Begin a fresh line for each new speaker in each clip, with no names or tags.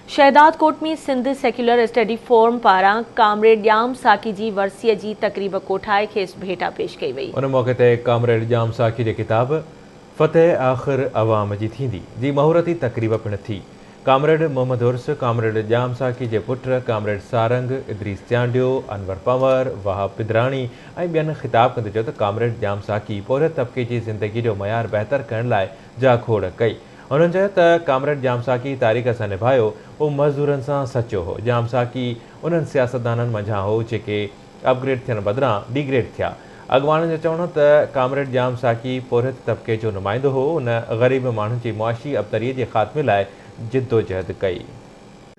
शहदाद कोट में Sindh secular study forum पारां comrade ॼाम साकी जी वरसीअ जी तक़रीब कोठाए खेसि भेटा पेश कई वई।
उन मौक़े ते कामरेड ॼाम साकी जे किताब फ़तेह आख़िर अवाम जी थींदी जी महूरती तक़रीब पिण थी। कामरेड मोहम्मद उर्स, कामरेड ॼाम साकी जे पुट कामरेड सारंग, इदरीस चांडियो, अनवर पंवर, वहाब पिदराणी ऐं ॿियनि ख़िताब कंदे चयो त कामरेड ॼाम साकी पोरित तबिके जी ज़िंदगी जो मयार बहितर करण लाइ जाखोड़ कई। उन्हनि चयो त कामरेड ॼाम साकी तारीख़ सां निभायो उहो मज़दूरनि सां सचो हो। ॼाम साकी उन्हनि सियासतदाननि मंझां हो जेके अपग्रेड थियण बदिरां डिग्रेड थिया। अॻवाननि जो चवणु त कामरेड ॼाम साकी पोरित तबिके जो नुमाइंदो हो। उन ग़रीब माण्हुनि जी मुआशी अबतरीअ जे ख़ात्मे लाइ जिद्दोजहद कई।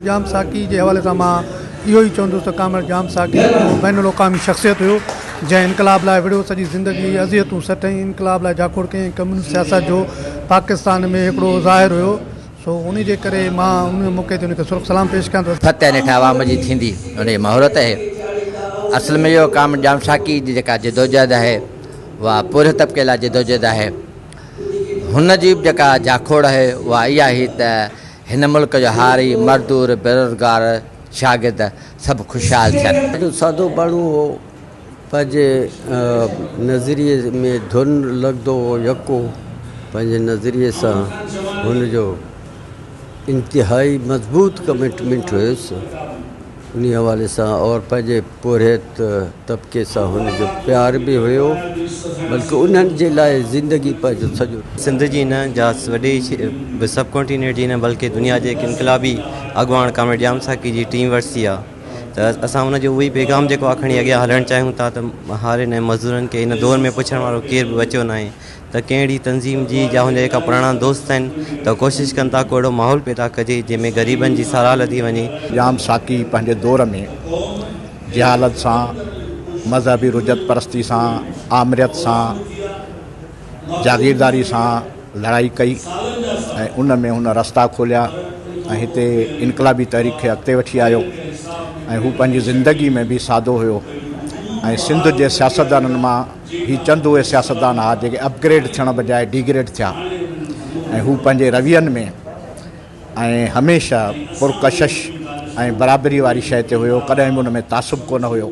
ॼाम साकी जे हवाले सां मां इहो ई चवंदुसि त कामरेड ॼाम साकी बैनुल अक़वामी शख़्सियत हुयो जंहिं इनकलाब लाइ विड़ियो, सॼी ज़िंदगी अज़ियतूं सटई, इनकलाब लाइ जाखोड़ कयईं। कम्युनिस्ट सियासत जो पाकिस्तान में हिकिड़ो ज़ाहिर हुयो। सो उन जे करे मां उन मौक़े ते उनखे सुर्ख सलाम पेश कयां थो।
फतेह नेठि आवाम जी थींदी उन जी महूरत आहे। असल में इहो कामरेड ॼाम साकी जी जेका जिदोजहद आहे उहा पूरे तबिके लाइ जिदोजहद आहे। हुन जी जेका जाखोड़ आहे उहा इहा ई त हिन मुल्क जो हारी मज़दूर, बेरोज़गार, शागिर्द सभु ख़ुशहाल थियनि।
सादो माण्हू हो, पंहिंजे नज़रिए में धुन लॻंदो हो यको, पंहिंजे नज़रिए सां हुनजो इंतिहाई मज़बूत कमिटमेंट हुयुसि उन हवाले सां, और पंहिंजे पुरहित तबिके सां हुनजो प्यार बि हुयो, बल्कि उन्हनि जे लाइ ज़िंदगी पंहिंजो सॼो
सिंध जी न जा वॾी सब कॉन्टिनेंट जी न बल्कि दुनिया जे इनकलाबी अॻवान कामरेड ॼाम साकी जी टीम वरिसी आहे। त असां हुनजो उहो ई पैगाम जेको आहे खणी अॻियां हलणु चाहियूं था त हारे न मज़दूरनि खे इन दौर में पुछण वारो केरु बि बचियो न आहे त कहिड़ी तंज़ीम जी या हुनजा जेका पुराणा दोस्त आहिनि त कोशिशि कनि था को अहिड़ो माहौल पैदा कजे जंहिंमें ग़रीबनि जी साराह लधी वञे।
ॼाम साकी पंहिंजे दौर में जहालत सां, मज़हबी रुजत परस्ती सां, आमरियत सां, जागीरदारी सां लड़ाई कई ऐं उन में हुन रस्ता खोलिया ऐं हिते इनकलाबी तहरीक खे अॻिते वठी आयो। ऐं हू पंहिंजी ज़िंदगी में बि सादो हुयो ऐं सिंध जे सियासतदाननि मां ही चंद उहे सियासतदान हुआ जेके अपग्रेड थियण बजाए डिग्रेड थिया। ऐं हू पंहिंजे रवियनि में ऐं हमेशह पुरकशिश ऐं बराबरी वारी शइ ते हुयो, कॾहिं बि उन में तासुब कोन हुयो।